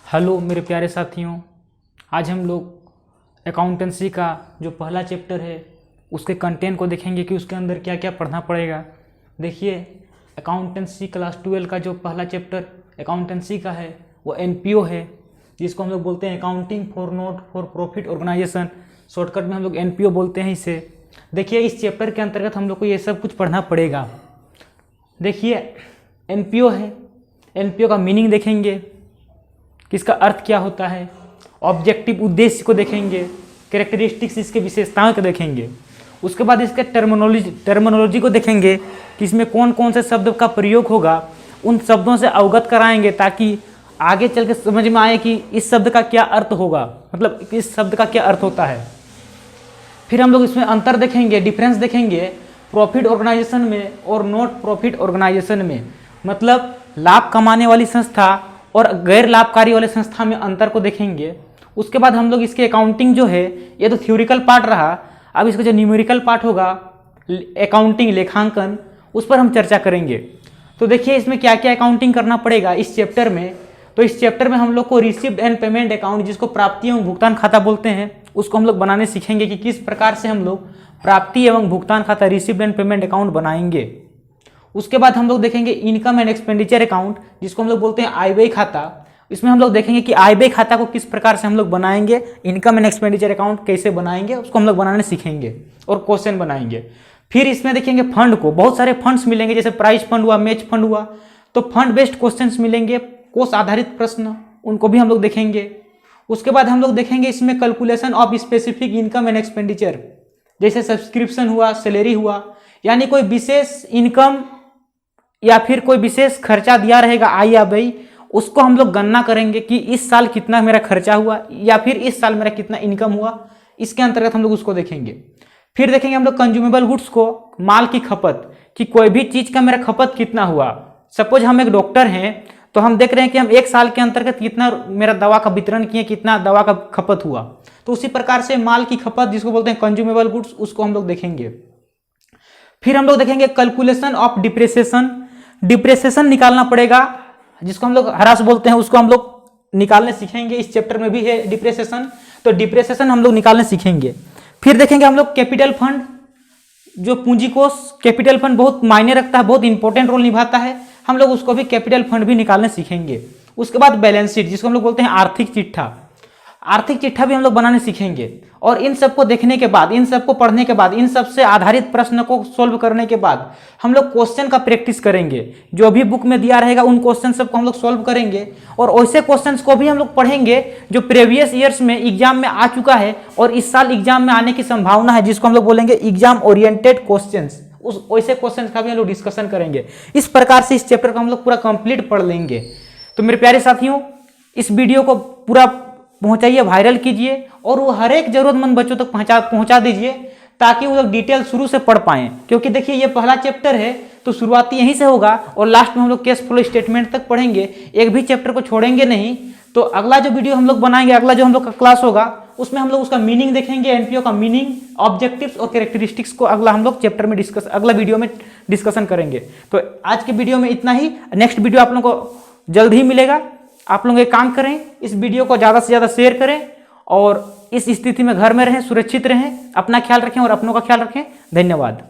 Hello मेरे प्यारे साथियों, आज हम लोग अकाउंटेंसी का जो पहला चैप्टर है उसके कंटेंट को देखेंगे कि उसके अंदर क्या क्या पढ़ना पड़ेगा। देखिए, अकाउंटेंसी क्लास 12 का जो पहला चैप्टर अकाउंटेंसी का है वो एनपीओ है, जिसको हम लोग बोलते हैं accounting for not for profit organisation. Shortcut में हम लोग एनपीओ बोलते हैं इसे। देखिए, इस चैप्टर के अंतर्गत हम लोग को ये सब कुछ पढ़ना पड़ेगा। देखिए, एनपीओ है, एनपीओ का मीनिंग देखेंगे कि इसका अर्थ क्या होता है, ऑब्जेक्टिव उद्देश्य को देखेंगे, कैरेक्टरिस्टिक्स इसके विशेषताओं को देखेंगे। उसके बाद इसके टर्मिनोलॉजी को देखेंगे कि इसमें कौन कौन से शब्द का प्रयोग होगा, उन शब्दों से अवगत कराएंगे ताकि आगे चल के समझ में आए कि इस शब्द का क्या अर्थ होगा, मतलब इस शब्द का क्या अर्थ होता है। फिर हम लोग इसमें अंतर देखेंगे, डिफरेंस देखेंगे प्रॉफिट ऑर्गेनाइजेशन में और नॉट प्रॉफिट ऑर्गेनाइजेशन में, मतलब लाभ कमाने वाली संस्था और गैर लाभकारी वाले संस्था में अंतर को देखेंगे। उसके बाद हम लोग इसके अकाउंटिंग जो है, ये तो थ्योरिकल पार्ट रहा, अब इसका जो न्यूमेरिकल पार्ट होगा अकाउंटिंग लेखांकन, उस पर हम चर्चा करेंगे। तो देखिए, इसमें क्या क्या अकाउंटिंग करना पड़ेगा इस चैप्टर में। तो इस चैप्टर में हम लोग को रिसीव्ड एंड पेमेंट अकाउंट, जिसको प्राप्ति एवं भुगतान खाता बोलते हैं, उसको हम लोग बनाने सीखेंगे कि किस प्रकार से हम लोग प्राप्ति एवं भुगतान खाता रिसीव्ड एंड पेमेंट अकाउंट बनाएंगे। उसके बाद हम लोग देखेंगे इनकम एंड एक्सपेंडिचर अकाउंट, जिसको हम लोग बोलते हैं आय व्यय खाता। इसमें हम लोग देखेंगे कि आय व्यय खाता को किस प्रकार से हम लोग बनाएंगे, इनकम एंड एक्सपेंडिचर अकाउंट कैसे बनाएंगे, उसको हम लोग बनाने सीखेंगे और क्वेश्चन बनाएंगे। फिर इसमें देखेंगे फंड को, बहुत सारे फंड्स मिलेंगे, जैसे प्राइज फंड हुआ, मैच फंड हुआ, तो फंड बेस्ड क्वेश्चंस मिलेंगे, कोष आधारित प्रश्न, उनको भी हम लोग देखेंगे। उसके बाद हम लोग देखेंगे इसमें calculation of specific income and expenditure, जैसे सब्सक्रिप्शन हुआ, सैलरी हुआ, यानी कोई विशेष इनकम या फिर कोई विशेष खर्चा दिया रहेगा आय या व्यय, उसको हम लोग गणना करेंगे कि इस साल कितना मेरा खर्चा हुआ या फिर इस साल मेरा कितना इनकम हुआ, इसके अंतर्गत हम लोग उसको देखेंगे। फिर देखेंगे हम लोग कंज्यूमेबल गुड्स को, माल की खपत, कि कोई भी चीज का मेरा खपत कितना हुआ। सपोज हम एक डॉक्टर हैं तो हम देख रहे हैं कि हम एक साल के अंतर्गत कितना मेरा दवा का वितरण किए, कितना दवा का खपत हुआ। तो उसी प्रकार से माल की खपत, जिसको बोलते हैं कंज्यूमेबल गुड्स, उसको हम लोग देखेंगे। फिर हम लोग देखेंगे कैलकुलेशन ऑफ डिप्रेसिएशन, डिप्रेसिएशन निकालना पड़ेगा, जिसको हम लोग ह्रास बोलते हैं, उसको हम लोग निकालने सीखेंगे। इस चैप्टर में भी है डिप्रेसिएशन, तो डिप्रेसिएशन हम लोग निकालने सीखेंगे। फिर देखेंगे हम लोग कैपिटल फंड, जो पूंजी कोष, कैपिटल फंड बहुत मायने रखता है, बहुत इंपॉर्टेंट रोल निभाता है, हम लोग उसको भी कैपिटल फंड भी निकालने सीखेंगे। उसके बाद बैलेंस शीट, जिसको हम लोग बोलते हैं आर्थिक चिट्ठा, आर्थिक चिट्ठा भी हम लोग बनाने सीखेंगे। और इन सबको देखने के बाद, इन सबको पढ़ने के बाद, इन सब से आधारित प्रश्न को सोल्व करने के बाद हम लोग क्वेश्चन का प्रैक्टिस करेंगे। जो भी बुक में दिया रहेगा उन क्वेश्चन सबको हम लोग सोल्व करेंगे, और वैसे क्वेश्चंस को भी हम लोग पढ़ेंगे जो प्रीवियस ईयर्स में एग्जाम में आ चुका है और इस साल एग्जाम में आने की संभावना है, जिसको हम लोग बोलेंगे एग्जाम ओरिएंटेड क्वेश्चंस। उस वैसे क्वेश्चन का भी हम लोग डिस्कशन करेंगे। इस प्रकार से इस चैप्टर को हम लोग पूरा कंप्लीट पढ़ लेंगे। तो मेरे प्यारे साथियों, इस वीडियो को पूरा पहुंचाइए, वायरल कीजिए और वो हर एक जरूरतमंद बच्चों तक पहुंचा दीजिए, ताकि वो लोग डिटेल शुरू से पढ़ पाएं। क्योंकि देखिए, ये पहला चैप्टर है तो शुरुआती यहीं से होगा और लास्ट में हम लोग कैश फ्लो स्टेटमेंट तक पढ़ेंगे, एक भी चैप्टर को छोड़ेंगे नहीं। तो अगला जो वीडियो हम लोग बनाएंगे, अगला जो हम लोग का क्लास होगा, उसमें हम लोग उसका मीनिंग देखेंगे, एनपीओ का मीनिंग, ऑब्जेक्टिव्स और कैरेक्टरिस्टिक्स को अगला हम लोग चैप्टर में अगला वीडियो में डिस्कशन करेंगे। तो आज के वीडियो में इतना ही। नेक्स्ट वीडियो आप लोगों को जल्द ही मिलेगा। आप लोग एक काम करें, इस वीडियो को ज़्यादा से ज़्यादा शेयर करें और इस स्थिति में घर में रहें, सुरक्षित रहें, अपना ख्याल रखें और अपनों का ख्याल रखें। धन्यवाद।